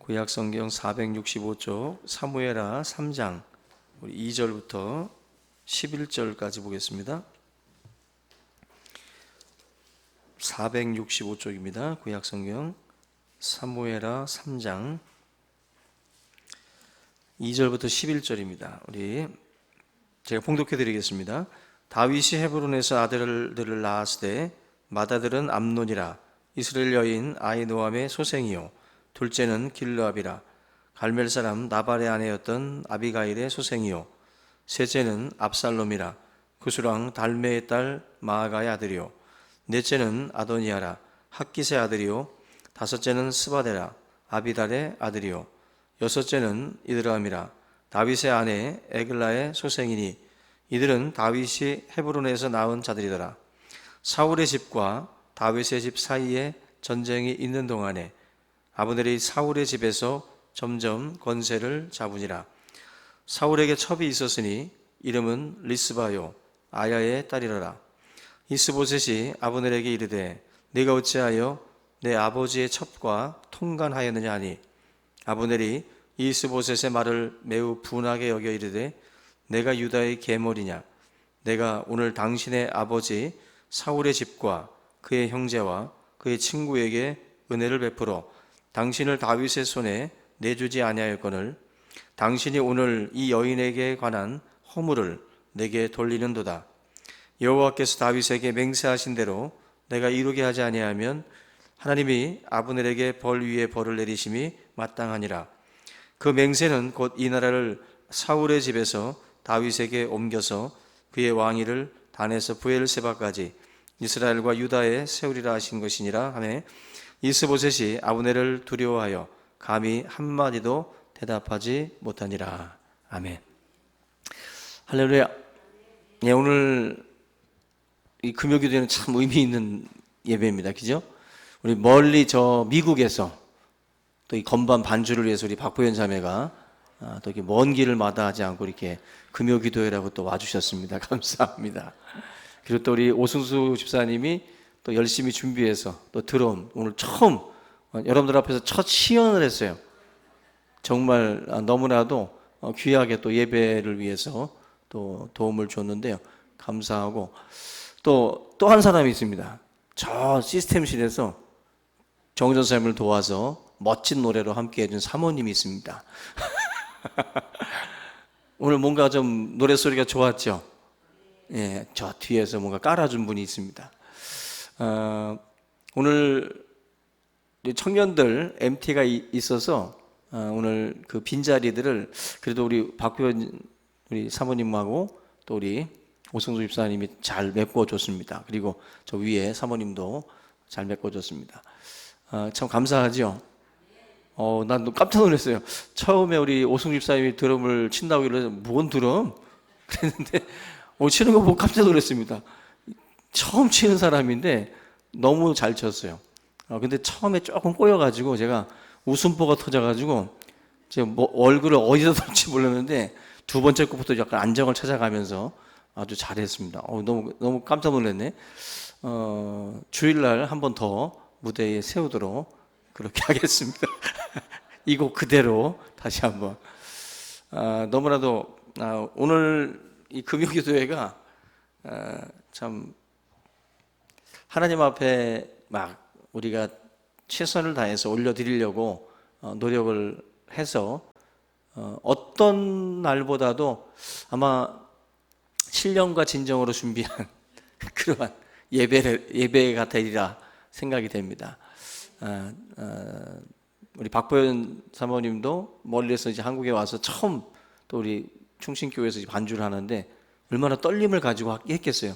구약성경 465쪽 사무엘하 3장 우리 2절부터 11절까지 보겠습니다. 465쪽입니다. 구약성경 사무엘하 3장 2절부터 11절입니다. 우리 제가 봉독해 드리겠습니다. 다윗이 헤브론에서 아들들을 낳았을 때 맏아들은 암논이라 이스라엘 여인 아히노암의 소생이요 둘째는 길르압이라 갈멜 사람 나발의 아내였던 아비가일의 소생이요 셋째는 압살롬이라 구스랑 달메의 딸 마아가의 아들이요 넷째는 아도니아라 학깃의 아들이요 다섯째는 스바데라 아비달의 아들이요 여섯째는 이드람이라 다윗의 아내 에글라의 소생이니 이들은 다윗이 헤브론에서 낳은 자들이더라. 사울의 집과 다윗의 집 사이에 전쟁이 있는 동안에 아브넬이 사울의 집에서 점점 권세를 잡으니라. 사울에게 첩이 있었으니 이름은 리스바요 아야의 딸이라라. 이스보셋이 아브넬에게 이르되 네가 어찌하여 내 아버지의 첩과 통간하였느냐 하니 아브넬이 이스보셋의 말을 매우 분하게 여겨 이르되 내가 유다의 계몰이냐 내가 오늘 당신의 아버지 사울의 집과 그의 형제와 그의 친구에게 은혜를 베풀어 당신을 다윗의 손에 내주지 아니하였거늘 당신이 오늘 이 여인에게 관한 허물을 내게 돌리는도다. 여호와께서 다윗에게 맹세하신 대로 내가 이루게 하지 아니하면 하나님이 아브넬에게 벌 위에 벌을 내리심이 마땅하니라. 그 맹세는 곧 이 나라를 사울의 집에서 다윗에게 옮겨서 그의 왕위를 단에서 브엘세바까지 이스라엘과 유다에 세우리라 하신 것이니라 하며 이스보셋이 아브넬을 두려워하여 감히 한마디도 대답하지 못하니라. 아멘. 할렐루야. 네, 오늘 이 금요기도에는 참 의미 있는 예배입니다. 그죠? 우리 멀리 저 미국에서 또 이 건반 반주를 위해서 우리 박보현 자매가 또 이렇게 먼 길을 마다하지 않고 이렇게 금요기도회라고 또 와주셨습니다. 감사합니다. 그리고 또 우리 오승수 집사님이 또 열심히 준비해서 또 드럼 오늘 처음 여러분들 앞에서 첫 시연을 했어요. 정말 너무나도 귀하게 또 예배를 위해서 또 도움을 줬는데요. 감사하고 또 한 사람이 있습니다. 저 시스템실에서 정전사님을 도와서 멋진 노래로 함께 해준 사모님이 있습니다. 오늘 뭔가 좀 노래소리가 좋았죠? 예, 저 뒤에서 뭔가 깔아준 분이 있습니다. 오늘 청년들 MT가 있어서 오늘 그 빈자리들을 그래도 우리 박효연 우리 사모님하고 또 우리 오승수 집사님이 잘 메꿔줬습니다. 그리고 저 위에 사모님도 잘 메꿔줬습니다. 참 감사하죠? 난 깜짝 놀랐어요. 처음에 우리 오승수 집사님이 드럼을 친다고 이러서 뭔 드럼? 그랬는데 치는 거 보고 깜짝 놀랐습니다. 처음 치는 사람인데 너무 잘 쳤어요. 근데 처음에 조금 꼬여가지고 제가 웃음보가 터져가지고 제가 뭐 얼굴을 어디서 돌지 몰랐는데 두 번째 곡부터 약간 안정을 찾아가면서 아주 잘했습니다. 너무 깜짝 놀랐네. 주일날 한 번 더 무대에 세우도록 그렇게 하겠습니다. 이 곡 그대로 다시 한번. 너무나도 오늘 이 금요기도회가 참 하나님 앞에 막 우리가 최선을 다해서 올려드리려고 노력을 해서 어떤 날보다도 아마 신령과 진정으로 준비한 그러한 예배가 되리라 생각이 됩니다. 우리 박보현 사모님도 멀리서 이제 한국에 와서 처음 또 우리 충신교회에서 반주를 하는데 얼마나 떨림을 가지고 했겠어요.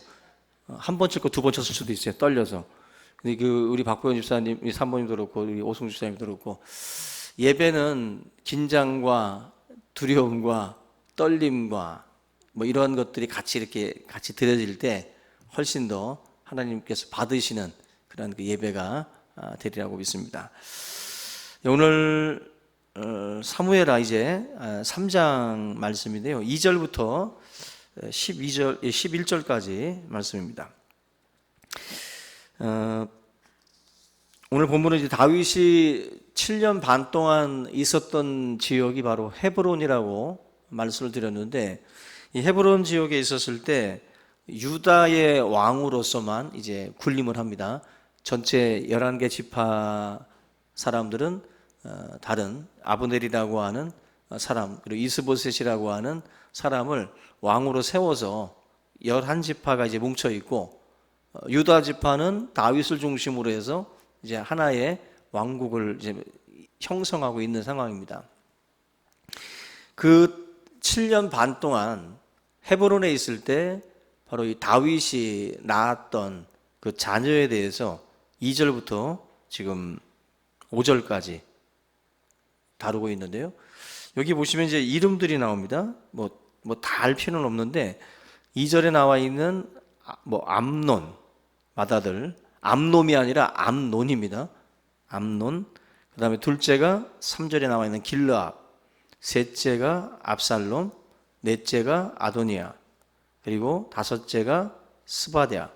한 번 쳤고 두 번 쳤을 수도 있어요. 떨려서. 근데 그 우리 박보현 집사님, 우리 사모님도 그렇고 우리 오승주 집사님도 그렇고 예배는 긴장과 두려움과 떨림과 뭐 이런 것들이 같이 이렇게 같이 드려질 때 훨씬 더 하나님께서 받으시는 그런 그 예배가 되리라고 믿습니다. 오늘 사무엘하 이제 3장 말씀인데요. 2절부터 11절까지 말씀입니다. 오늘 본문은 이제 다윗이 7년 반 동안 있었던 지역이 바로 헤브론이라고 말씀을 드렸는데, 이 헤브론 지역에 있었을 때 유다의 왕으로서만 이제 군림을 합니다. 전체 11개 지파 사람들은 다른 아브넬이라고 하는 사람, 그리고 이스보셋이라고 하는 사람을 왕으로 세워서 11지파가 이제 뭉쳐 있고, 유다 지파는 다윗을 중심으로 해서 이제 하나의 왕국을 이제 형성하고 있는 상황입니다. 그 7년 반 동안 헤브론에 있을 때 바로 이 다윗이 낳았던 그 자녀에 대해서 2절부터 지금 5절까지 다루고 있는데요. 여기 보시면 이제 이름들이 나옵니다. 뭐 다 알 필요는 없는데 2절에 나와 있는 암논 맏아들, 암놈이 아니라 암논입니다. 암논. 그다음에 둘째가 3절에 나와 있는 길르압, 셋째가 압살롬, 넷째가 아도니아, 그리고 다섯째가 스바랴,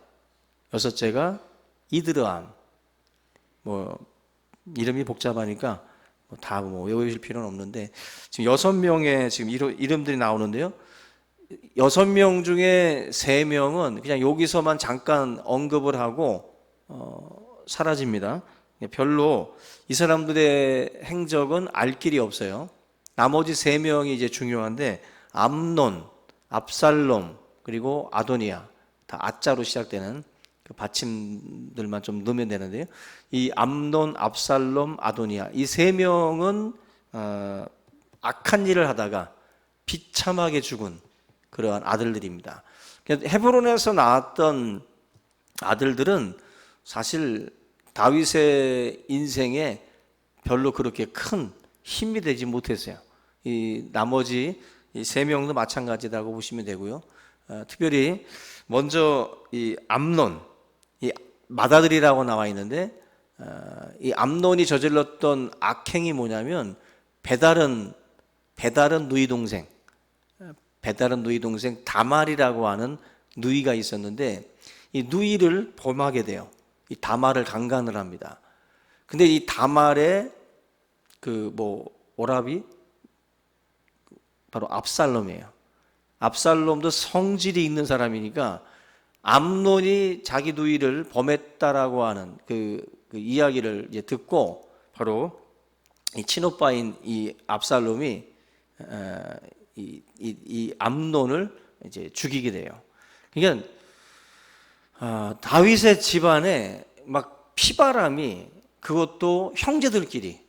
여섯째가 이드르암. 이름이 복잡하니까 다 외우실 필요는 없는데, 지금 6명의 지금 이름들이 나오는데요. 6명 중에 3명은 그냥 여기서만 잠깐 언급을 하고 사라집니다. 별로 이 사람들의 행적은 알 길이 없어요. 나머지 3명이 이제 중요한데, 암논, 압살롬, 그리고 아도니아, 다 아자로 시작되는 그 받침들만 좀 넣으면 되는데요. 이 암논, 압살롬, 아도니아, 이 3명은 악한 일을 하다가 비참하게 죽은 그러한 아들들입니다. 헤브론에서 나왔던 아들들은 사실 다윗의 인생에 별로 그렇게 큰 힘이 되지 못했어요. 이 나머지 이 3명도 마찬가지라고 보시면 되고요. 특별히 먼저 이 암논, 이 맏아들이라고 나와 있는데, 이 암논이 저질렀던 악행이 뭐냐면 배다른 누이 동생 다말이라고 하는 누이가 있었는데, 이 누이를 범하게 돼요. 이 다말을 강간을 합니다. 근데 이 다말의 오라비 바로 압살롬이에요. 압살롬도 성질이 있는 사람이니까 암논이 자기 누이를 범했다라고 하는 그 이야기를 이제 듣고 바로 이 친오빠인 이 압살롬이 이 암논을 이제 죽이게 돼요. 그러니까 다윗의 집안에 막 피바람이, 그것도 형제들끼리,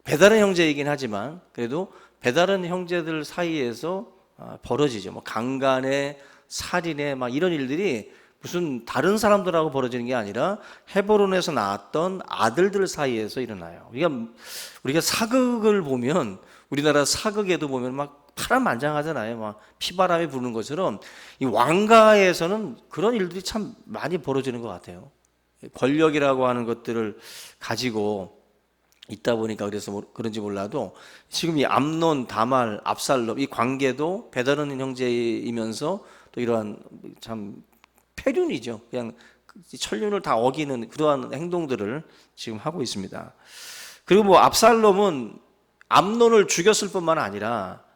배다른 형제이긴 하지만 그래도 배다른 형제들 사이에서 벌어지죠. 강간에, 살인에 막 이런 일들이 무슨 다른 사람들하고 벌어지는 게 아니라 헤브론에서 나왔던 아들들 사이에서 일어나요. 우리가 사극을 보면, 우리나라 사극에도 보면 막 파란만장하잖아요. 막 피바람이 부는 것처럼 이 왕가에서는 그런 일들이 참 많이 벌어지는 것 같아요. 권력이라고 하는 것들을 가지고 있다 보니까 그래서 그런지 몰라도, 지금 이 암논, 다말, 압살롬 이 관계도 배다른 형제이면서 또 이러한 참 폐륜이죠. 그냥 천륜을 다 어기는 그러한 행동들을 지금 하고 있습니다. 그리고 압살롬은 암논을 죽였을 뿐만 아니라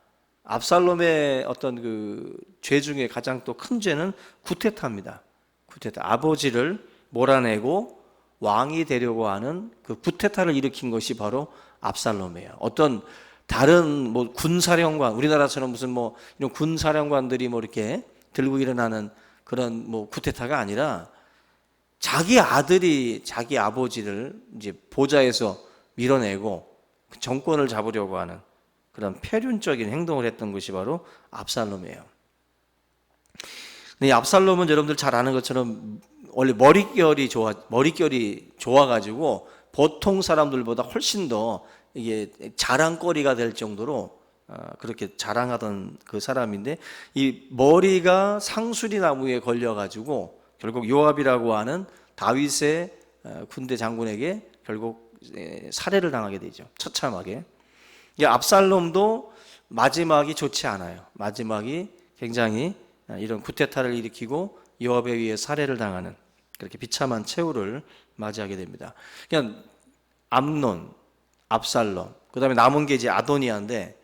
압살롬의 어떤 그 죄 중에 가장 또 큰 죄는 구테타입니다. 구테타, 아버지를 몰아내고 왕이 되려고 하는 그 구테타를 일으킨 것이 바로 압살롬이에요. 어떤 다른 군사령관, 우리나라처럼 무슨 이런 군사령관들이 이렇게 들고 일어나는 그런 구테타가 아니라 자기 아들이 자기 아버지를 이제 보좌에서 밀어내고 정권을 잡으려고 하는 그런 폐륜적인 행동을 했던 것이 바로 압살롬이에요. 근데 이 압살롬은 여러분들 잘 아는 것처럼 원래 머릿결이 좋아가지고 보통 사람들보다 훨씬 더 이게 자랑거리가 될 정도로 그렇게 자랑하던 그 사람인데, 이 머리가 상수리 나무에 걸려가지고 결국 요압이라고 하는 다윗의 군대 장군에게 결국 살해를 당하게 되죠. 처참하게. 압살롬도 마지막이 좋지 않아요. 마지막이 굉장히 이런 구테타를 일으키고 요압에 의해 살해를 당하는 그렇게 비참한 최후를 맞이하게 됩니다. 그냥 암논, 압살롬, 그다음에 남은 게 이제 아도니아인데,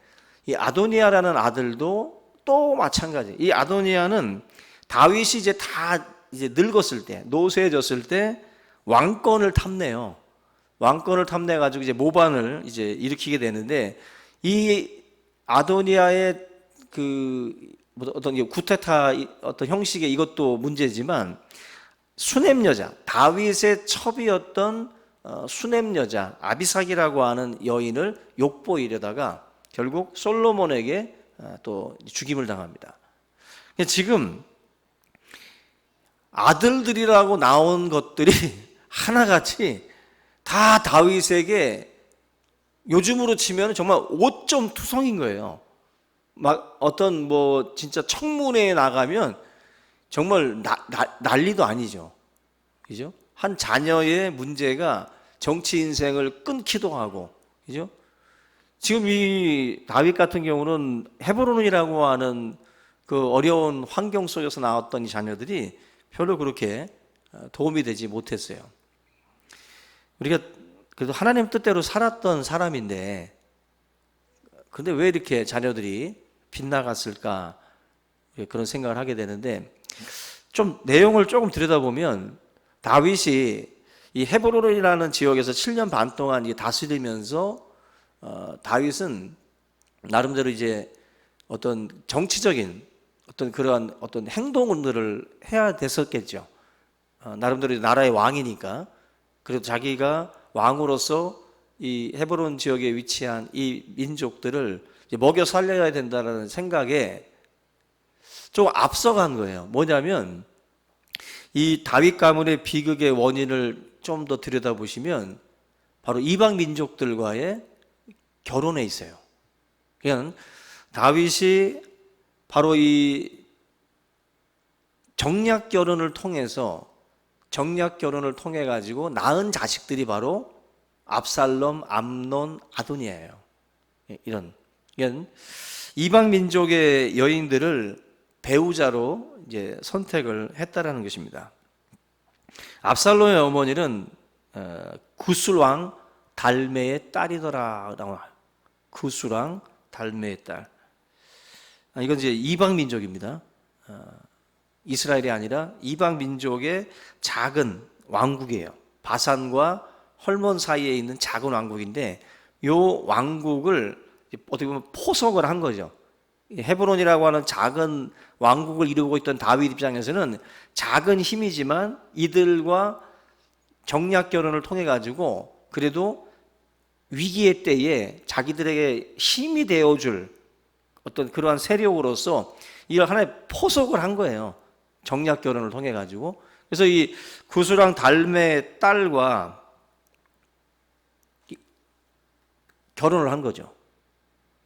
이 아도니아라는 아들도 또 마찬가지. 이 아도니아는 다윗이 이제 다 이제 늙었을 때, 노쇠해졌을 때 왕권을 탐내요. 왕권을 탐내 가지고 이제 모반을 이제 일으키게 되는데, 이 아도니아의 그 어떤 구테타 어떤 형식의 이것도 문제지만, 수냄 여자, 다윗의 첩이었던 수냄 여자 아비삭이라고 하는 여인을 욕보이려다가 결국 솔로몬에게 또 죽임을 당합니다. 지금 아들들이라고 나온 것들이 하나같이 다 다윗에게 요즘으로 치면 정말 오점 투성인 거예요. 막 어떤 뭐 진짜 청문회에 나가면 정말 난리도 아니죠. 그죠? 한 자녀의 문제가 정치 인생을 끊기도 하고, 그죠? 지금 이 다윗 같은 경우는 헤브론이라고 하는 그 어려운 환경 속에서 나왔던 이 자녀들이 별로 그렇게 도움이 되지 못했어요. 우리가 그래도 하나님 뜻대로 살았던 사람인데, 근데 왜 이렇게 자녀들이 빗나갔을까? 그런 생각을 하게 되는데, 좀 내용을 조금 들여다보면 다윗이 이 헤브론이라는 지역에서 7년 반 동안 다스리면서 다윗은 나름대로 이제 어떤 정치적인 어떤 그러한 어떤 행동들을 해야 됐었겠죠. 나름대로 나라의 왕이니까. 그래도 자기가 왕으로서 이 헤브론 지역에 위치한 이 민족들을 먹여 살려야 된다는 생각에 좀 앞서간 거예요. 뭐냐면 이 다윗 가문의 비극의 원인을 좀 더 들여다보시면 바로 이방 민족들과의 결혼에 있어요. 그냥 다윗이 바로 이 정략 결혼을 통해서 통해 가지고 낳은 자식들이 바로 압살롬, 암논, 아도니아예요. 이런 이방 민족의 여인들을 배우자로 이제 선택을 했다라는 것입니다. 압살롬의 어머니는 구술 왕 달메의 딸이더라라고. 구술 왕 달메의 딸. 이건 이제 이방 민족입니다. 이스라엘이 아니라 이방 민족의 작은 왕국이에요. 바산과 헐몬 사이에 있는 작은 왕국인데, 이 왕국을 어떻게 보면 포석을 한 거죠. 헤브론이라고 하는 작은 왕국을 이루고 있던 다윗 입장에서는 작은 힘이지만 이들과 정략 결혼을 통해 가지고 그래도 위기의 때에 자기들에게 힘이 되어줄 어떤 그러한 세력으로서 이걸 하나의 포석을 한 거예요. 정략 결혼을 통해 가지고. 그래서 이 구스랑 달메의 딸과 결혼을 한 거죠.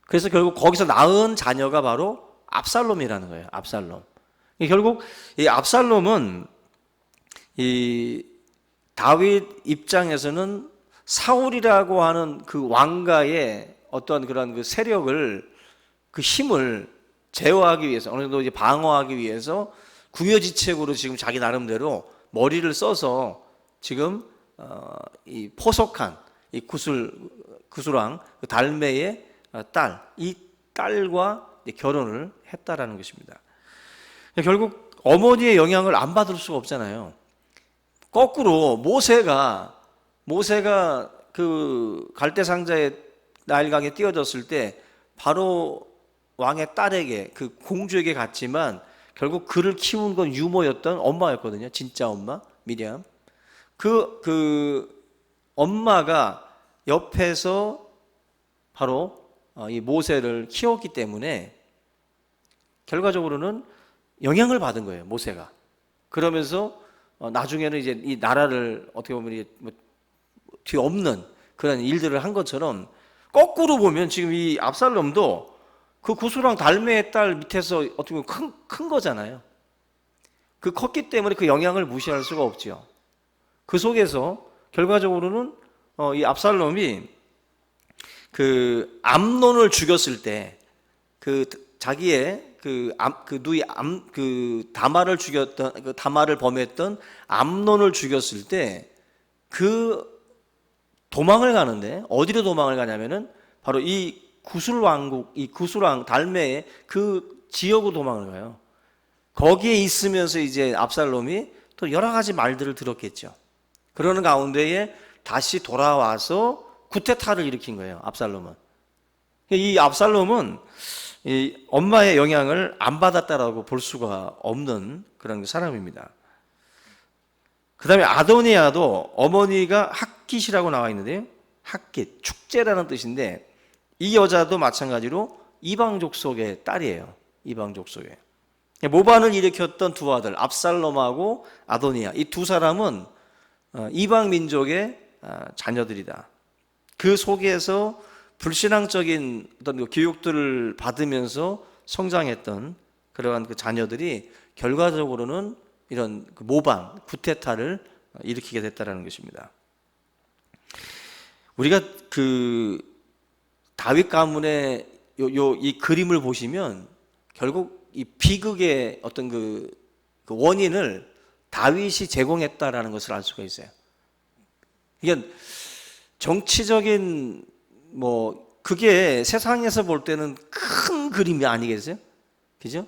그래서 결국 거기서 낳은 자녀가 바로 압살롬이라는 거예요. 압살롬. 결국 이 압살롬은 이 다윗 입장에서는 사울이라고 하는 그 왕가의 어떤 그런 그 세력을, 그 힘을 제어하기 위해서, 어느 정도 이제 방어하기 위해서 궁여지책으로 지금 자기 나름대로 머리를 써서 지금 이 포석한 이 구술왕 그 달메의 딸, 이 딸과 결혼을 했다라는 것입니다. 결국 어머니의 영향을 안 받을 수가 없잖아요. 거꾸로 모세가 그 갈대상자의 나일강에 띄어졌을 때 바로 왕의 딸에게, 그 공주에게 갔지만 결국 그를 키운 건 유모였던 엄마였거든요. 진짜 엄마 미리암. 그 엄마가 옆에서 바로 이 모세를 키웠기 때문에 결과적으로는 영향을 받은 거예요. 모세가. 그러면서 나중에는 이제 이 나라를 어떻게 보면 뒤엎는 그런 일들을 한 것처럼, 거꾸로 보면 지금 이 압살롬도 그 구스랑 달메의 딸 밑에서 어떻게 보면 큰 거잖아요. 그 컸기 때문에 그 영향을 무시할 수가 없죠. 그 속에서 결과적으로는 이 압살롬이 그 암논을 죽였을 때, 그 자기의 그 다말을 죽였던, 그 다말을 범했던 암논을 죽였을 때 그 도망을 가는데 어디로 도망을 가냐면은 바로 이 구술 왕국, 이 구술 왕 달메의 그 지역으로 도망을 가요. 거기에 있으면서 이제 압살롬이 또 여러 가지 말들을 들었겠죠. 그러는 가운데에 다시 돌아와서 쿠데타를 일으킨 거예요. 압살롬은. 이 압살롬은 이 엄마의 영향을 안 받았다라고 볼 수가 없는 그런 사람입니다. 그 다음에 아도니아도 어머니가 핫깃이라고 나와 있는데요. 핫깃, 축제라는 뜻인데 이 여자도 마찬가지로 이방족 속의 딸이에요. 이방족 속에. 모반을 일으켰던 두 아들 압살롬하고 아도니아, 이 두 사람은 이방 민족의 자녀들이다. 그 속에서 불신앙적인 어떤 교육들을 받으면서 성장했던 그러한 그 자녀들이 결과적으로는 이런 모반, 쿠데타를 일으키게 됐다는 것입니다. 우리가 그 다윗 가문의 이 그림을 보시면 결국 이 비극의 어떤 그 원인을 다윗이 제공했다라는 것을 알 수가 있어요. 이게 정치적인 그게 세상에서 볼 때는 큰 그림이 아니겠어요? 그죠?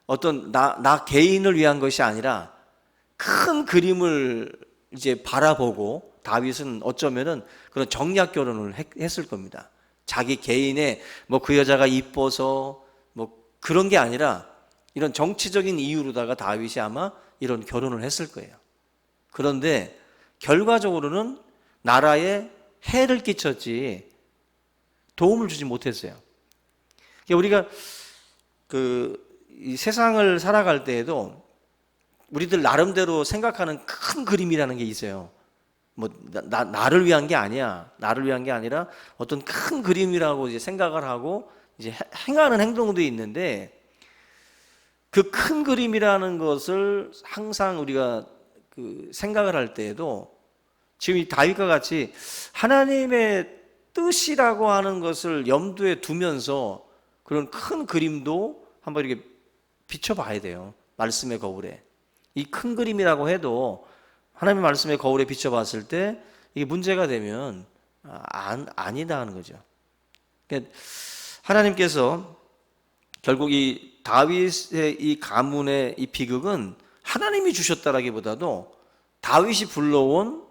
어떤 나 개인을 위한 것이 아니라 큰 그림을 이제 바라보고 다윗은 어쩌면은 그런 정략 결혼을 했을 겁니다. 자기 개인의 그 여자가 이뻐서 그런 게 아니라 이런 정치적인 이유로다가 다윗이 아마 이런 결혼을 했을 거예요. 그런데 결과적으로는 나라에 해를 끼쳤지 도움을 주지 못했어요. 우리가 이 세상을 살아갈 때에도 우리들 나름대로 생각하는 큰 그림이라는 게 있어요. 나를 위한 게 아니야. 나를 위한 게 아니라 어떤 큰 그림이라고 이제 생각을 하고 이제 행하는 행동도 있는데 그 큰 그림이라는 것을 항상 우리가 생각을 할 때에도 지금 이 다윗과 같이 하나님의 뜻이라고 하는 것을 염두에 두면서 그런 큰 그림도 한번 이렇게 비춰봐야 돼요. 말씀의 거울에. 이 큰 그림이라고 해도 하나님의 말씀의 거울에 비춰봤을 때 이게 문제가 되면 아니다 하는 거죠. 그러니까 하나님께서 결국 이 다윗의 이 가문의 이 비극은 하나님이 주셨다라기보다도 다윗이 불러온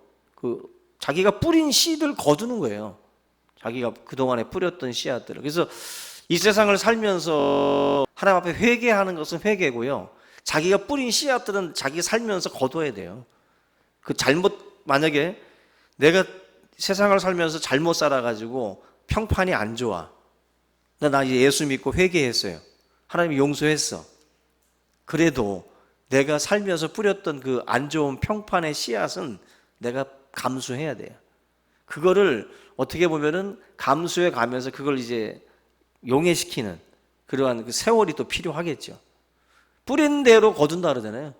자기가 뿌린 씨를 거두는 거예요. 자기가 그동안에 뿌렸던 씨앗들을. 그래서 이 세상을 살면서 하나님 앞에 회개하는 것은 회개고요. 자기가 뿌린 씨앗들은 자기가 살면서 거둬야 돼요. 만약에 내가 세상을 살면서 잘못 살아가지고 평판이 안 좋아. 나 이제 예수 믿고 회개했어요. 하나님이 용서했어. 그래도 내가 살면서 뿌렸던 그 안 좋은 평판의 씨앗은 내가 감수해야 돼요. 그거를 어떻게 보면은 감수해 가면서 그걸 이제 용해시키는 그러한 그 세월이 또 필요하겠죠. 뿌린 대로 거둔다 그러잖아요.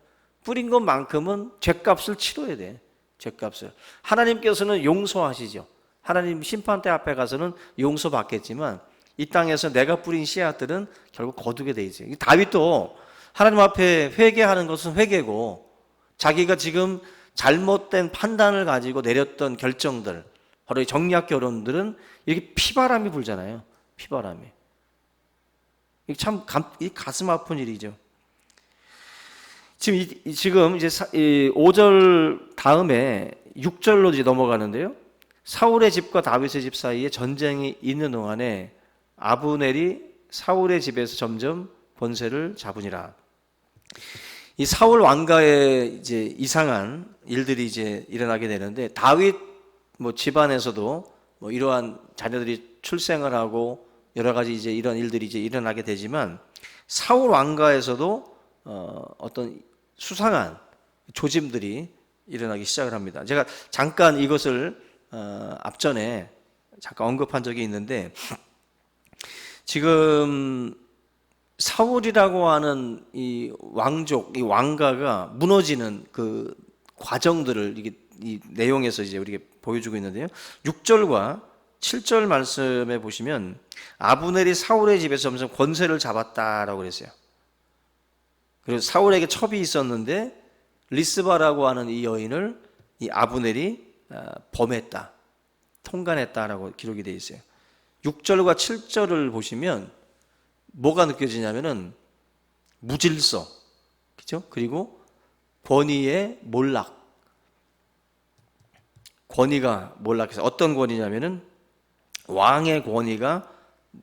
뿌린 것만큼은 죗값을 치러야 돼. 죗값을. 하나님께서는 용서하시죠. 하나님 심판대 앞에 가서는 용서받겠지만 이 땅에서 내가 뿌린 씨앗들은 결국 거두게 돼 있어요. 다윗도 하나님 앞에 회개하는 것은 회개고 자기가 지금 잘못된 판단을 가지고 내렸던 결정들, 바로 이 정략 결혼들은 이렇게 피바람이 불잖아요. 피바람이. 이게 참 가슴 아픈 일이죠. 지금 이제 5절 다음에 6절로 이제 넘어가는데요. 사울의 집과 다윗의 집 사이에 전쟁이 있는 동안에 아브넬이 사울의 집에서 점점 권세를 잡으니라. 이 사울 왕가의 이제 이상한 일들이 이제 일어나게 되는데 다윗 집안에서도 이러한 자녀들이 출생을 하고 여러 가지 이제 이런 일들이 이제 일어나게 되지만 사울 왕가에서도 어떤 수상한 조짐들이 일어나기 시작을 합니다. 제가 잠깐 이것을 앞전에 잠깐 언급한 적이 있는데 지금 사울이라고 하는 이 왕족, 이 왕가가 무너지는 그 과정들을 이 내용에서 이제 우리에게 보여주고 있는데요. 6절과 7절 말씀에 보시면 아브넬이 사울의 집에서 점점 권세를 잡았다라고 그랬어요. 그리고 사울에게 첩이 있었는데 리스바라고 하는 이 여인을 이 아브넬이 범했다, 통간했다라고 기록이 되어 있어요. 6절과 7절을 보시면 뭐가 느껴지냐면은 무질서, 그죠? 그리고 권위의 몰락. 권위가 몰락해서 어떤 권위냐면은 왕의 권위가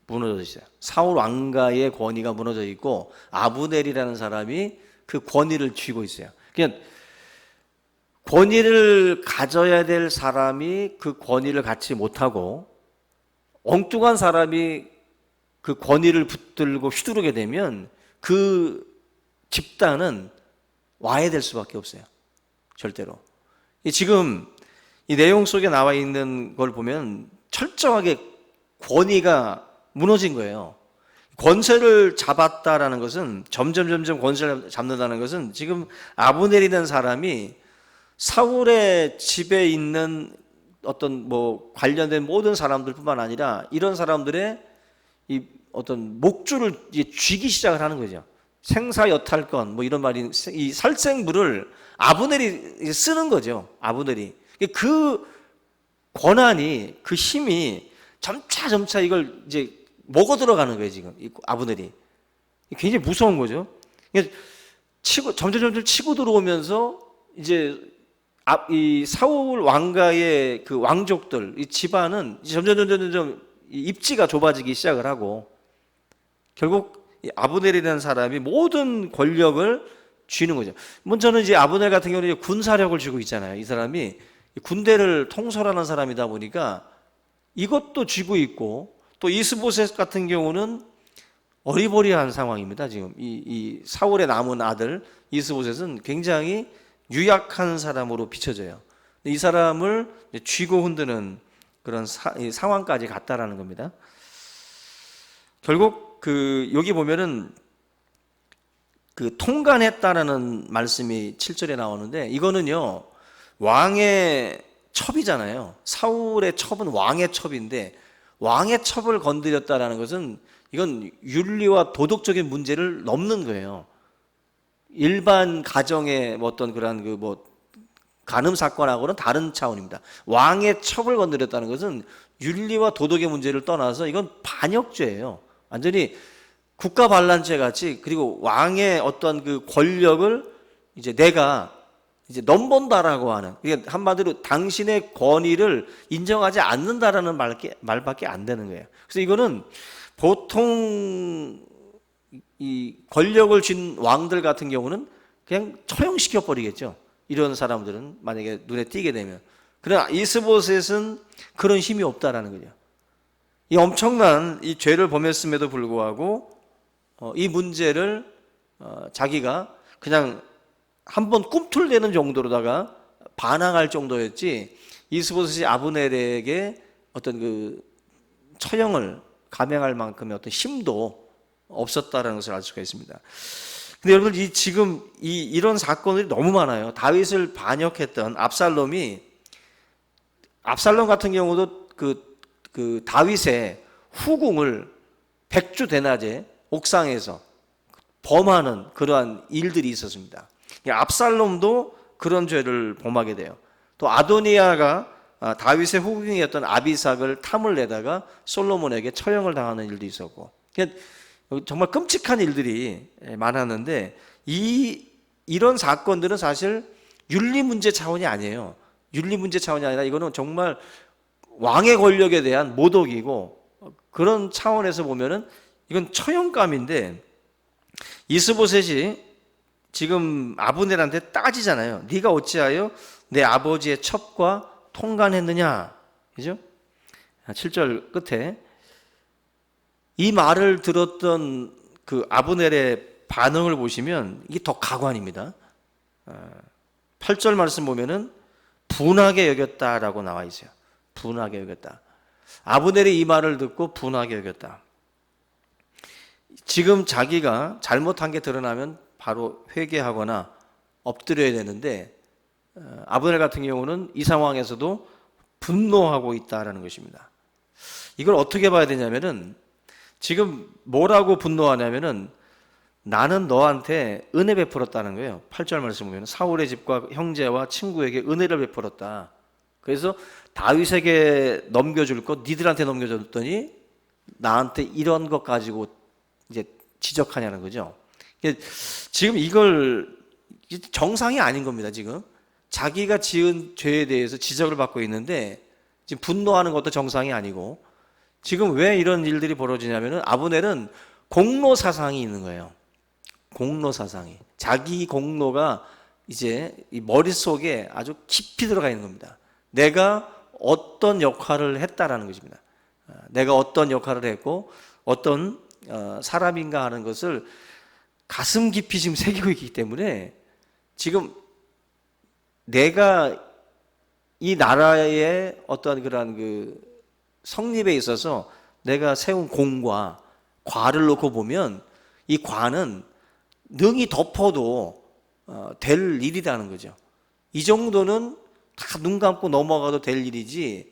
무너져 있어요. 사울 왕가의 권위가 무너져 있고 아브넬이라는 사람이 그 권위를 쥐고 있어요. 그냥 권위를 가져야 될 사람이 그 권위를 갖지 못하고 엉뚱한 사람이 그 권위를 붙들고 휘두르게 되면 그 집단은 와해될 수밖에 없어요. 절대로. 지금 이 내용 속에 나와 있는 걸 보면 철저하게 권위가 무너진 거예요. 권세를 잡았다라는 것은 점점 권세를 잡는다는 것은 지금 아브넬이라는 사람이 사울의 집에 있는 어떤 뭐 관련된 모든 사람들뿐만 아니라 이런 사람들의 이 어떤 목줄을 쥐기 시작을 하는 거죠. 생사여탈권 뭐 이런 말이, 이 살생부를 아브넬이 쓰는 거죠. 아브넬이 그 권한이, 그 힘이 점차 이걸 이제 먹어 들어가는 거예요. 지금 아브넬이 굉장히 무서운 거죠. 점점 치고 들어오면서 이제 이 사울 왕가의 그 왕족들, 이 집안은 점점 입지가 좁아지기 시작을 하고 결국 아브넬이라는 사람이 모든 권력을 쥐는 거죠. 먼저는 이제 아브넬 같은 경우는 군사력을 쥐고 있잖아요. 이 사람이 군대를 통솔하는 사람이다 보니까 이것도 쥐고 있고, 또 이스보셋 같은 경우는 어리버리한 상황입니다. 지금 이 사울의 남은 아들 이스보셋은 굉장히 유약한 사람으로 비춰져요. 이 사람을 쥐고 흔드는 그런 상황까지 갔다라는 겁니다. 결국 여기 보면은 그 통간했다라는 말씀이 7절에 나오는데, 이거는요 왕의 첩이잖아요. 사울의 첩은 왕의 첩인데 왕의 첩을 건드렸다라는 것은 이건 윤리와 도덕적인 문제를 넘는 거예요. 일반 가정의 어떤 그런 간음 사건하고는 다른 차원입니다. 왕의 첩을 건드렸다는 것은 윤리와 도덕의 문제를 떠나서 이건 반역죄예요. 완전히 국가 반란죄 같이, 그리고 왕의 어떤 그 권력을 이제 내가 이제 넘본다라고 하는, 그러니까 한마디로 당신의 권위를 인정하지 않는다라는 말밖에 안 되는 거예요. 그래서 이거는 보통 이 권력을 쥔 왕들 같은 경우는 그냥 처형시켜 버리겠죠. 이런 사람들은 만약에 눈에 띄게 되면. 그러나 이스보셋은 그런 힘이 없다라는 거죠. 이 엄청난 이 죄를 범했음에도 불구하고 이 문제를 자기가 그냥 한번 꿈틀대는 정도로다가 반항할 정도였지, 이스보셋이 아브넬에게 어떤 그 처형을 감행할 만큼의 어떤 힘도 없었다라는 것을 알 수가 있습니다. 근데 여러분, 지금 이런 사건들이 너무 많아요. 다윗을 반역했던 압살롬 같은 경우도 그 다윗의 후궁을 백주 대낮에 옥상에서 범하는 그러한 일들이 있었습니다. 압살롬도 그런 죄를 범하게 돼요. 또 아도니아가 다윗의 후궁이었던 아비삭을 탐을 내다가 솔로몬에게 처형을 당하는 일도 있었고, 정말 끔찍한 일들이 많았는데 이런 사건들은 사실 윤리 문제 차원이 아니에요. 윤리 문제 차원이 아니라 이거는 정말 왕의 권력에 대한 모독이고, 그런 차원에서 보면은 이건 처형감인데, 이스보셋이 지금 아브넬한테 따지잖아요. 네가 어찌하여 내 아버지의 첩과 통간했느냐, 그죠? 7절 끝에 이 말을 들었던 그 아브넬의 반응을 보시면 이게 더 가관입니다. 8절 말씀 보면은 분하게 여겼다라고 나와 있어요. 분하게 여겼다. 아브넬이 이 말을 듣고 분하게 여겼다. 지금 자기가 잘못한 게 드러나면 바로 회개하거나 엎드려야 되는데, 아브넬 같은 경우는 이 상황에서도 분노하고 있다라는 것입니다. 이걸 어떻게 봐야 되냐면은, 지금 뭐라고 분노하냐면은 나는 너한테 은혜 베풀었다는 거예요. 8절 말씀 보면 사울의 집과 형제와 친구에게 은혜를 베풀었다. 그래서 다윗에게 넘겨줄 것 니들한테 넘겨줬더니 나한테 이런 것 가지고 이제 지적하냐는 거죠. 지금 이걸 정상이 아닌 겁니다. 지금 자기가 지은 죄에 대해서 지적을 받고 있는데 지금 분노하는 것도 정상이 아니고, 지금 왜 이런 일들이 벌어지냐면은 아브넬은 공로 사상이 있는 거예요. 공로 사상이, 자기 공로가 이제 이 머릿속에 아주 깊이 들어가 있는 겁니다. 내가 어떤 역할을 했다라는 것입니다. 내가 어떤 역할을 했고 어떤 사람인가 하는 것을 가슴 깊이 지금 새기고 있기 때문에, 지금 내가 이 나라의 어떤 그러한 그 성립에 있어서 내가 세운 공과 과를 놓고 보면 이 과는 능히 덮어도 될 일이라는 거죠. 이 정도는 다 눈 감고 넘어가도 될 일이지,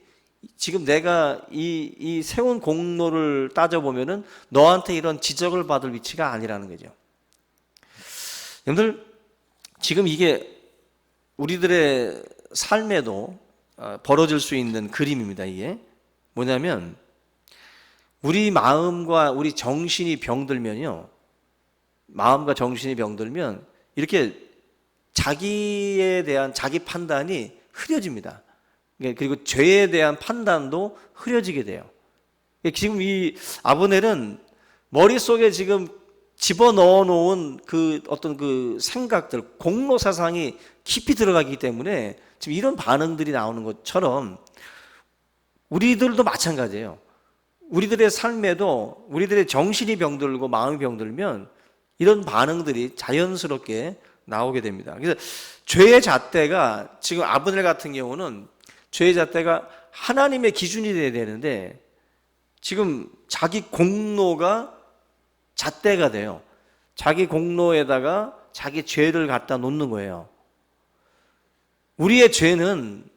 지금 내가 이 세운 공로를 따져보면은 너한테 이런 지적을 받을 위치가 아니라는 거죠. 여러분들, 지금 이게 우리들의 삶에도 벌어질 수 있는 그림입니다. 이게 뭐냐면, 우리 마음과 우리 정신이 병들면요, 마음과 정신이 병들면 이렇게 자기에 대한 자기 판단이 흐려집니다. 그리고 죄에 대한 판단도 흐려지게 돼요. 지금 이 아브넬은 머릿속에 지금 집어넣어 놓은 그 어떤 그 생각들, 공로 사상이 깊이 들어가기 때문에 지금 이런 반응들이 나오는 것처럼 우리들도 마찬가지예요. 우리들의 삶에도 우리들의 정신이 병들고 마음이 병들면 이런 반응들이 자연스럽게 나오게 됩니다. 그래서 죄의 잣대가, 지금 아브넬 같은 경우는 죄의 잣대가 하나님의 기준이 돼야 되는데 지금 자기 공로가 잣대가 돼요. 자기 공로에다가 자기 죄를 갖다 놓는 거예요. 우리의 죄는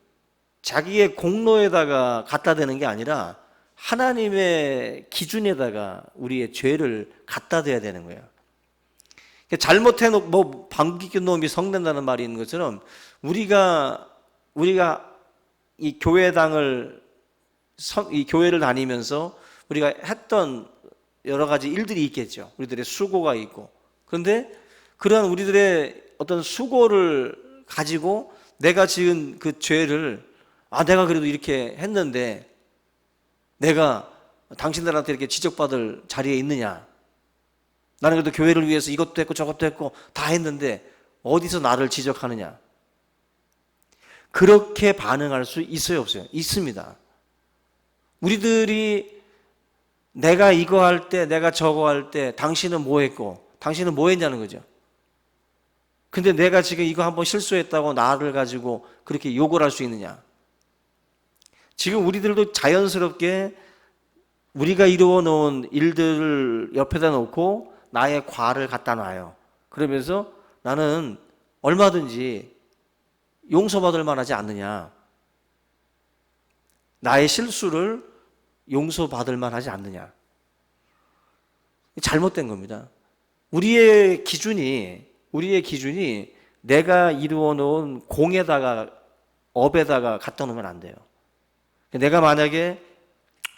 자기의 공로에다가 갖다 대는 게 아니라 하나님의 기준에다가 우리의 죄를 갖다 대야 되는 거예요. 잘못해놓고 뭐 방귀 낀 놈이 성낸다는 말이 있는 것처럼 우리가 이 교회당을 이 교회를 다니면서 우리가 했던 여러 가지 일들이 있겠죠. 우리들의 수고가 있고. 그런데 그러한 우리들의 어떤 수고를 가지고 내가 지은 그 죄를, 내가 그래도 이렇게 했는데 내가 당신들한테 이렇게 지적받을 자리에 있느냐, 나는 그래도 교회를 위해서 이것도 했고 저것도 했고 다 했는데 어디서 나를 지적하느냐, 그렇게 반응할 수 있어요, 없어요? 있습니다. 우리들이 내가 이거 할 때, 내가 저거 할 때 당신은 뭐 했고 당신은 뭐 했냐는 거죠. 근데 내가 지금 이거 한번 실수했다고 나를 가지고 그렇게 욕을 할 수 있느냐. 지금 우리들도 자연스럽게 우리가 이루어 놓은 일들을 옆에다 놓고 나의 과를 갖다 놔요. 그러면서 나는 얼마든지 용서받을 만하지 않느냐, 나의 실수를 용서받을 만하지 않느냐. 잘못된 겁니다. 우리의 기준이 내가 이루어 놓은 공에다가 업에다가 갖다 놓으면 안 돼요. 내가 만약에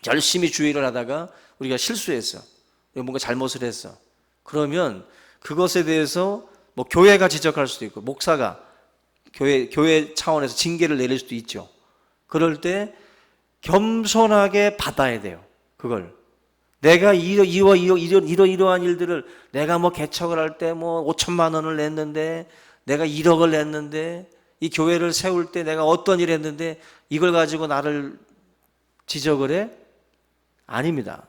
열심히 주의를 하다가 우리가 실수했어, 뭔가 잘못을 했어, 그러면 그것에 대해서 뭐 교회가 지적할 수도 있고 목사가 교회 차원에서 징계를 내릴 수도 있죠. 그럴 때 겸손하게 받아야 돼요. 그걸 내가 이러한 일들을 내가 뭐 개척을 할 때 뭐 5천만 원을 냈는데, 내가 1억을 냈는데, 이 교회를 세울 때 내가 어떤 일을 했는데 이걸 가지고 나를 지적을 해? 아닙니다.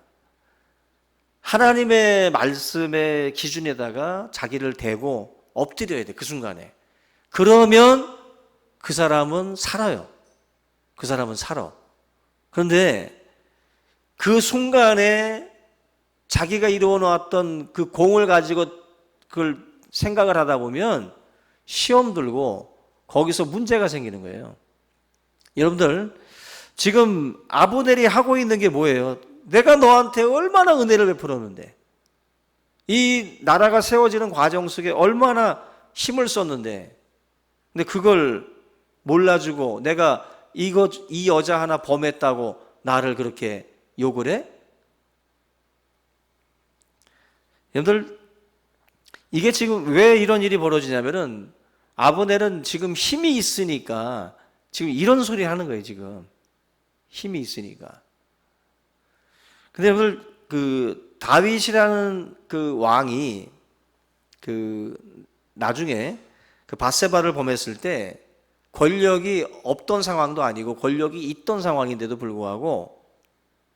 하나님의 말씀의 기준에다가 자기를 대고 엎드려야 돼, 그 순간에. 그러면 그 사람은 살아요. 그 사람은 살아. 그런데 그 순간에 자기가 이루어 놓았던 그 공을 가지고 그걸 생각을 하다 보면 시험 들고 거기서 문제가 생기는 거예요. 여러분들, 지금 아브넬이 하고 있는 게 뭐예요? 내가 너한테 얼마나 은혜를 베풀었는데, 이 나라가 세워지는 과정 속에 얼마나 힘을 썼는데, 근데 그걸 몰라주고 내가 이 여자 하나 범했다고 나를 그렇게 욕을 해? 여러분들, 이게 지금 왜 이런 일이 벌어지냐면은 아브넬은 지금 힘이 있으니까 지금 이런 소리 하는 거예요. 지금 힘이 있으니까. 근데 여러분들, 그 다윗이라는 그 왕이 그 나중에 그 밧세바를 범했을 때 권력이 없던 상황도 아니고 권력이 있던 상황인데도 불구하고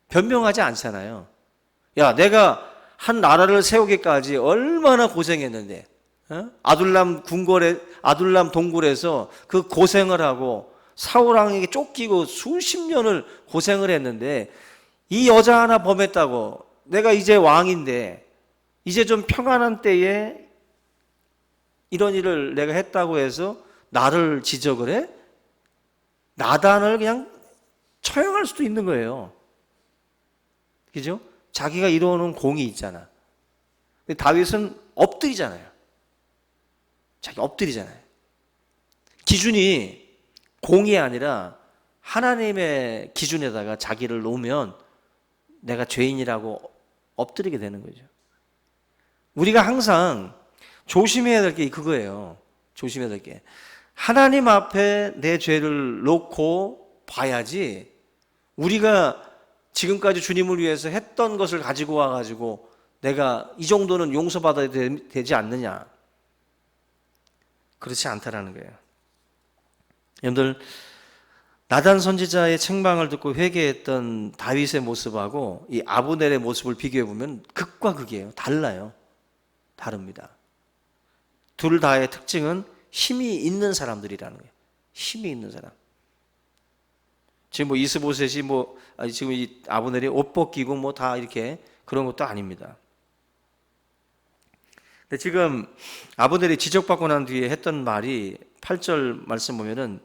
변명하지 않잖아요. 야, 내가 한 나라를 세우기까지 얼마나 고생했는데, 아둘람 동굴에서 그 고생을 하고 사울 왕에게 쫓기고 수십 년을 고생을 했는데 이 여자 하나 범했다고 내가 이제 왕인데 이제 좀 평안한 때에 이런 일을 내가 했다고 해서 나를 지적을 해? 나단을 그냥 처형할 수도 있는 거예요. 그죠? 자기가 이루어놓은 공이 있잖아. 근데 다윗은 엎드리잖아요. 자기 엎드리잖아요. 기준이 공이 아니라 하나님의 기준에다가 자기를 놓으면 내가 죄인이라고 엎드리게 되는 거죠. 우리가 항상 조심해야 될 게 그거예요. 조심해야 될 게. 하나님 앞에 내 죄를 놓고 봐야지 우리가 지금까지 주님을 위해서 했던 것을 가지고 와가지고 내가 이 정도는 용서받아야 되지 않느냐. 그렇지 않다라는 거예요. 여러분들, 나단 선지자의 책망을 듣고 회개했던 다윗의 모습하고 이 아브넬의 모습을 비교해 보면 극과 극이에요. 달라요. 다릅니다. 둘 다의 특징은 힘이 있는 사람들이라는 거예요. 힘이 있는 사람. 지금 뭐 이스보셋이 지금 이 아브넬이 옷 벗기고 뭐 다 이렇게 그런 것도 아닙니다. 근데 지금 아브넬이 지적받고 난 뒤에 했던 말이 8절 말씀 보면은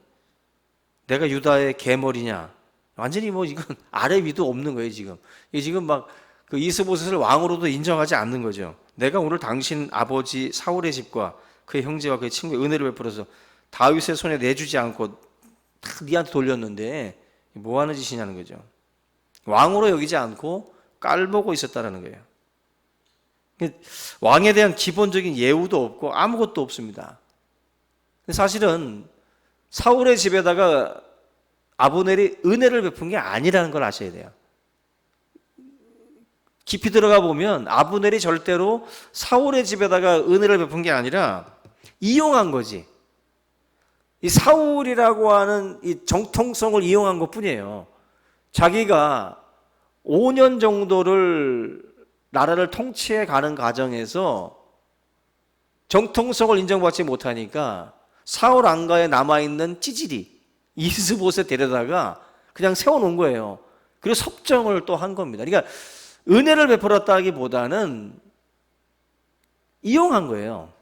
내가 유다의 개머리냐? 완전히 뭐 이건 아래 위도 없는 거예요, 지금. 이게 지금 막 그 이스보셋을 왕으로도 인정하지 않는 거죠. 내가 오늘 당신 아버지 사울의 집과 그의 형제와 그의 친구의 은혜를 베풀어서 다윗의 손에 내주지 않고 다 니한테 돌렸는데 뭐 하는 짓이냐는 거죠. 왕으로 여기지 않고 깔보고 있었다라는 거예요. 왕에 대한 기본적인 예우도 없고 아무것도 없습니다. 사실은 사울의 집에다가 아브넬이 은혜를 베푼 게 아니라는 걸 아셔야 돼요. 깊이 들어가 보면 아브넬이 절대로 사울의 집에다가 은혜를 베푼 게 아니라 이용한 거지. 이 사울이라고 하는 이 정통성을 이용한 것 뿐이에요. 자기가 5년 정도를 나라를 통치해 가는 과정에서 정통성을 인정받지 못하니까 사울 안가에 남아있는 찌질이 이스보셋 데려다가 그냥 세워놓은 거예요. 그리고 섭정을 또 한 겁니다. 그러니까 은혜를 베풀었다기보다는 이용한 거예요.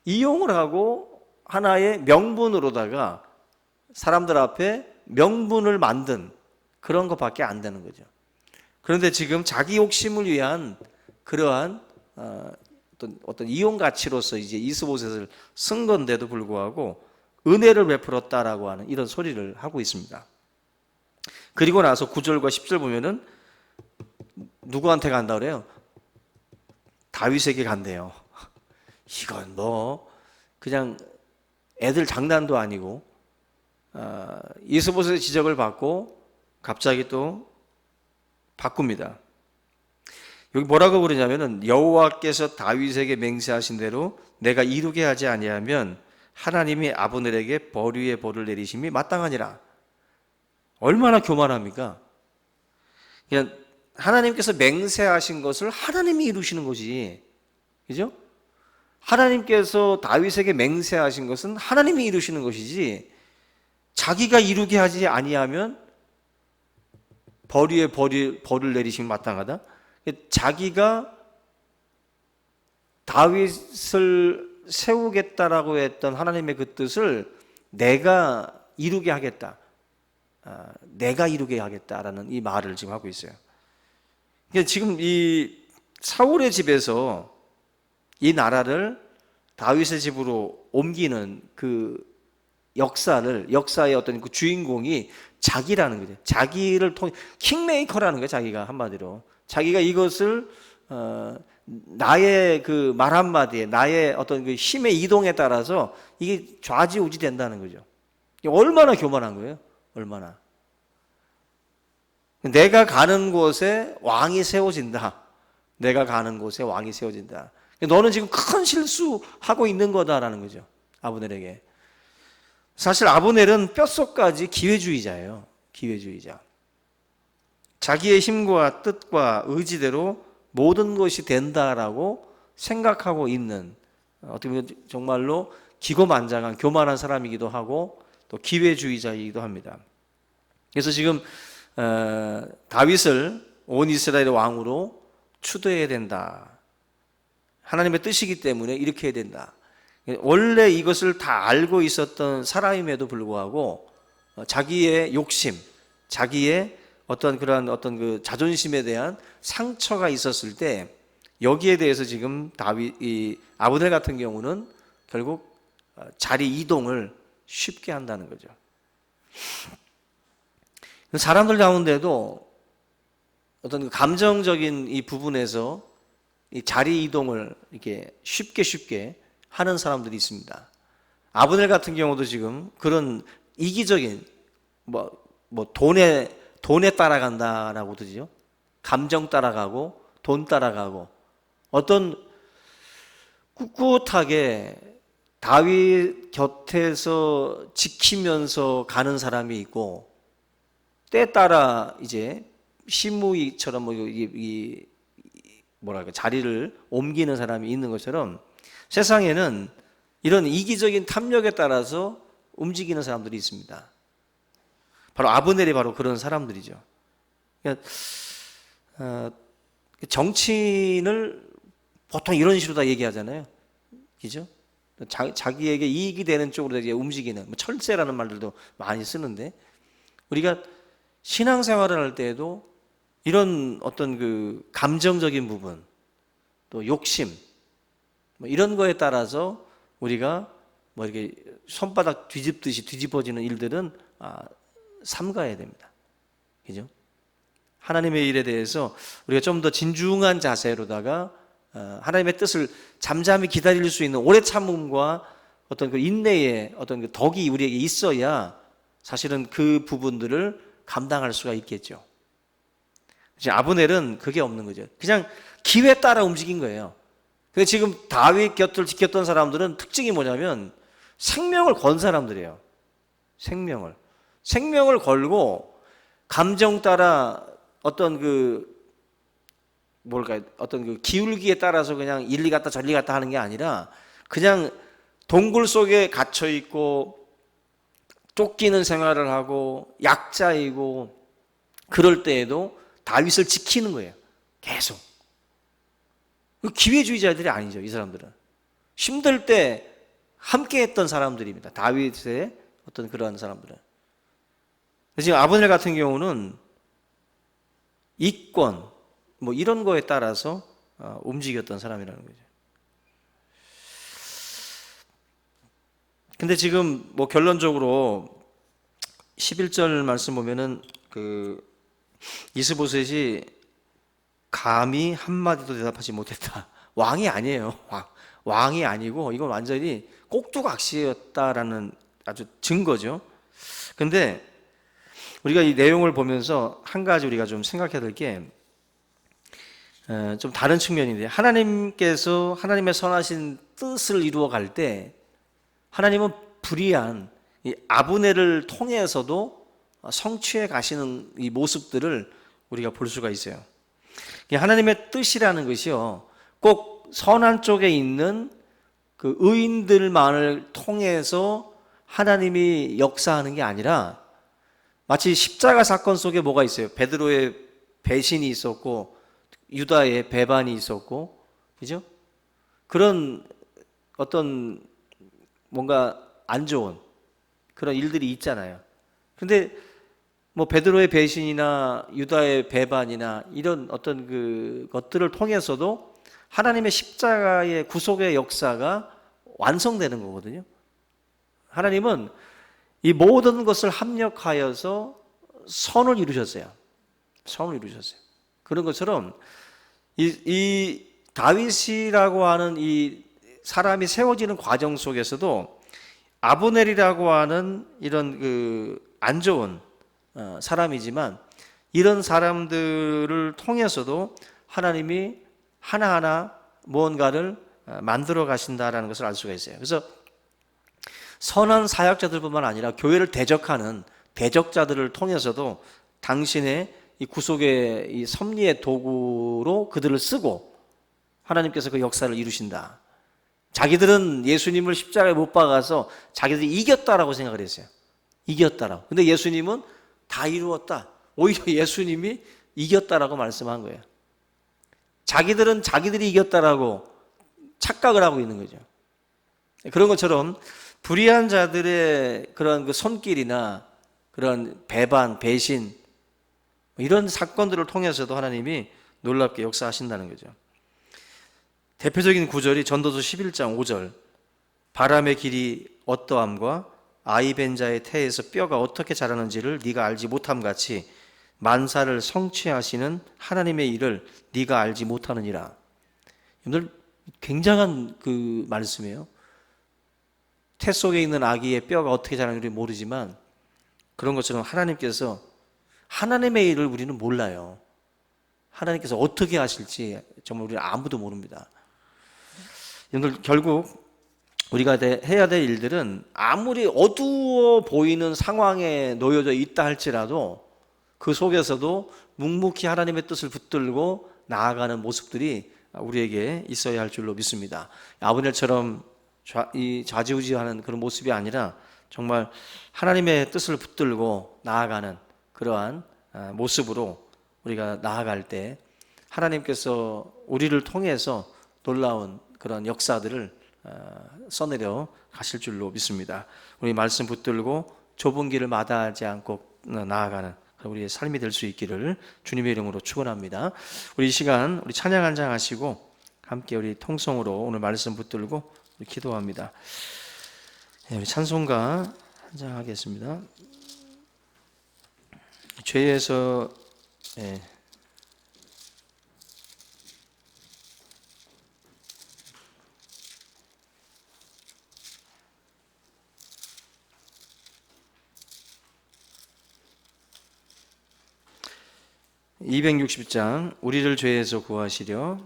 이용을 하고 하나의 명분으로다가 사람들 앞에 명분을 만든 그런 것밖에 안 되는 거죠. 그런데 지금 자기 욕심을 위한 그러한 어떤 이용 가치로서 이제 이스보셋을 쓴 건데도 불구하고 은혜를 베풀었다라고 하는 이런 소리를 하고 있습니다. 그리고 나서 9절과 10절 보면은 누구한테 간다 그래요? 다윗에게 간대요. 이건 뭐 그냥 애들 장난도 아니고 이스보셋의 지적을 받고 갑자기 또 바꿉니다. 여기 뭐라고 그러냐면은 여호와께서 다윗에게 맹세하신 대로 내가 이루게 하지 아니하면 하나님이 아브넬에게 벌 위에 벌을 내리심이 마땅하니라. 얼마나 교만합니까? 그냥 하나님께서 맹세하신 것을 하나님이 이루시는 거지. 그죠? 하나님께서 다윗에게 맹세하신 것은 하나님이 이루시는 것이지 자기가 이루게 하지 아니하면 벌 위에 벌을 내리심이 마땅하다. 자기가 다윗을 세우겠다라고 했던 하나님의 그 뜻을 내가 이루게 하겠다. 내가 이루게 하겠다라는 이 말을 지금 하고 있어요. 그러니까 지금 이 사울의 집에서 이 나라를 다윗의 집으로 옮기는 그 역사의 어떤 그 주인공이 자기라는 거죠. 자기를 통해 킹메이커라는 거예요. 자기가 한마디로 자기가 이것을 나의 그 말 한마디에 나의 어떤 그 힘의 이동에 따라서 이게 좌지우지 된다는 거죠. 얼마나 교만한 거예요. 얼마나. 내가 가는 곳에 왕이 세워진다. 내가 가는 곳에 왕이 세워진다. 너는 지금 큰 실수하고 있는 거다라는 거죠. 아브넬에게. 사실 아브넬은 뼛속까지 기회주의자예요. 기회주의자. 자기의 힘과 뜻과 의지대로 모든 것이 된다라고 생각하고 있는, 어떻게 보면 정말로 기고만장한 교만한 사람이기도 하고 또 기회주의자이기도 합니다. 그래서 지금 다윗을 온 이스라엘의 왕으로 추대해야 된다. 하나님의 뜻이기 때문에 이렇게 해야 된다. 원래 이것을 다 알고 있었던 사람임에도 불구하고 자기의 욕심, 자기의 어떤 그러한 어떤 그 자존심에 대한 상처가 있었을 때 여기에 대해서 지금 이 아브넬 같은 경우는 결국 자리 이동을 쉽게 한다는 거죠. 사람들 가운데도 어떤 그 감정적인 이 부분에서 이 자리 이동을 이렇게 쉽게 하는 사람들이 있습니다. 아브넬 같은 경우도 지금 그런 이기적인 돈에 따라간다라고 그러죠. 감정 따라가고 돈 따라가고 어떤 꿋꿋하게 다윗 곁에서 지키면서 가는 사람이 있고 때에 따라 이제 시므이처럼 뭐랄까 자리를 옮기는 사람이 있는 것처럼 세상에는 이런 이기적인 탐욕에 따라서 움직이는 사람들이 있습니다. 바로 아브넬이 바로 그런 사람들이죠. 그러니까 정치인을 보통 이런 식으로 다 얘기하잖아요. 그죠? 자기에게 이익이 되는 쪽으로 이제 움직이는 철새라는 말들도 많이 쓰는데 우리가 신앙생활을 할 때에도 이런 어떤 그 감정적인 부분 또 욕심 이런 거에 따라서 우리가 이렇게 손바닥 뒤집듯이 뒤집어지는 일들은 삼가야 됩니다. 그죠? 하나님의 일에 대해서 우리가 좀 더 진중한 자세로다가 하나님의 뜻을 잠잠히 기다릴 수 있는 오래 참음과 어떤 그 인내의 어떤 그 덕이 우리에게 있어야 사실은 그 부분들을 감당할 수가 있겠죠. 아브넬은 그게 없는 거죠. 그냥 기회에 따라 움직인 거예요. 근데 지금 다윗 곁을 지켰던 사람들은 특징이 뭐냐면 생명을 건 사람들이에요. 생명을 걸고 감정 따라 어떤 어떤 그 기울기에 따라서 그냥 일리 갔다 저리 갔다 하는 게 아니라 그냥 동굴 속에 갇혀 있고 쫓기는 생활을 하고 약자이고 그럴 때에도 다윗을 지키는 거예요. 계속. 기회주의자들이 아니죠. 이 사람들은 힘들 때 함께 했던 사람들입니다. 다윗의 어떤 그러한 사람들은. 지금 아브넬 같은 경우는 이권 이런 거에 따라서 움직였던 사람이라는 거죠. 근데 지금 결론적으로 11절 말씀 보면은 이스보셋이 감히 한마디도 대답하지 못했다. 왕이 아니에요. 왕이 아니고 이건 완전히 꼭두각시였다라는 아주 증거죠. 근데 우리가 이 내용을 보면서 한 가지 우리가 좀 생각해야 될 게 좀 다른 측면인데 하나님께서 하나님의 선하신 뜻을 이루어 갈 때 하나님은 불의한 이 아브넬을 통해서도 성취해 가시는 이 모습들을 우리가 볼 수가 있어요. 하나님의 뜻이라는 것이요 꼭 선한 쪽에 있는 그 의인들만을 통해서 하나님이 역사하는 게 아니라 마치 십자가 사건 속에 뭐가 있어요? 베드로의 배신이 있었고 유다의 배반이 있었고, 그죠? 그런 어떤 뭔가 안 좋은 그런 일들이 있잖아요. 근데 베드로의 배신이나 유다의 배반이나 이런 어떤 그 것들을 통해서도 하나님의 십자가의 구속의 역사가 완성되는 거거든요. 하나님은 이 모든 것을 합력하여서 선을 이루셨어요. 선을 이루셨어요. 그런 것처럼 이 다윗이라고 하는 이 사람이 세워지는 과정 속에서도 아브넬이라고 하는 이런 안 좋은 사람이지만 이런 사람들을 통해서도 하나님이 하나하나 무언가를 만들어 가신다라는 것을 알 수가 있어요. 그래서 선한 사역자들뿐만 아니라 교회를 대적하는 대적자들을 통해서도 당신의 이 구속의 이 섭리의 도구로 그들을 쓰고 하나님께서 그 역사를 이루신다. 자기들은 예수님을 십자가에 못 박아서 자기들이 이겼다라고 생각을 했어요. 이겼다라고. 근데 예수님은 다 이루었다. 오히려 예수님이 이겼다라고 말씀한 거예요. 자기들은 자기들이 이겼다라고 착각을 하고 있는 거죠. 그런 것처럼 불의한 자들의 그런 그 손길이나 그런 배반, 배신 이런 사건들을 통해서도 하나님이 놀랍게 역사하신다는 거죠. 대표적인 구절이 전도서 11장 5절 바람의 길이 어떠함과 아이 벤 자의 태에서 뼈가 어떻게 자라는지를 네가 알지 못함 같이 만사를 성취하시는 하나님의 일을 네가 알지 못하느니라. 여러분들 굉장한 그 말씀이에요. 태 속에 있는 아기의 뼈가 어떻게 자라는지 모르지만 그런 것처럼 하나님께서 하나님의 일을 우리는 몰라요. 하나님께서 어떻게 하실지 정말 우리는 아무도 모릅니다. 여러분들 결국 우리가 해야 될 일들은 아무리 어두워 보이는 상황에 놓여져 있다 할지라도 그 속에서도 묵묵히 하나님의 뜻을 붙들고 나아가는 모습들이 우리에게 있어야 할 줄로 믿습니다. 아브넬처럼 좌지우지하는 그런 모습이 아니라 정말 하나님의 뜻을 붙들고 나아가는 그러한 모습으로 우리가 나아갈 때 하나님께서 우리를 통해서 놀라운 그런 역사들을 써내려 가실 줄로 믿습니다. 우리 말씀 붙들고 좁은 길을 마다하지 않고 나아가는 우리의 삶이 될 수 있기를 주님의 이름으로 축원합니다. 우리 이 시간 우리 찬양 한 장 하시고 함께 우리 통성으로 오늘 말씀 붙들고 우리 기도합니다. 네, 우리 찬송가 한 장 하겠습니다. 죄에서 260장 우리를 죄에서 구하시려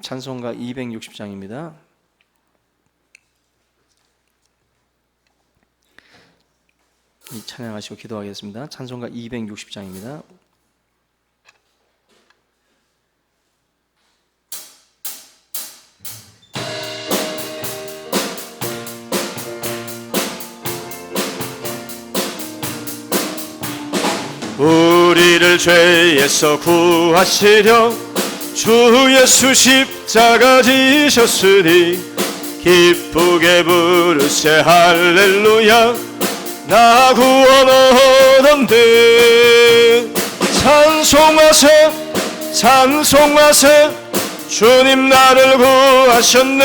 찬송가 260장입니다. 찬양하시고 기도하겠습니다. 찬송가 260장입니다. 우리를 죄에서 구하시려 주 예수 십자가 지셨으니 기쁘게 부르세 할렐루야 나 구원 얻었네. 찬송하세 찬송하세 주님 나를 구하셨네.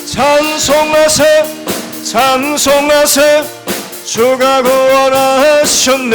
찬송하세 찬송하세 주가 구원하셨네.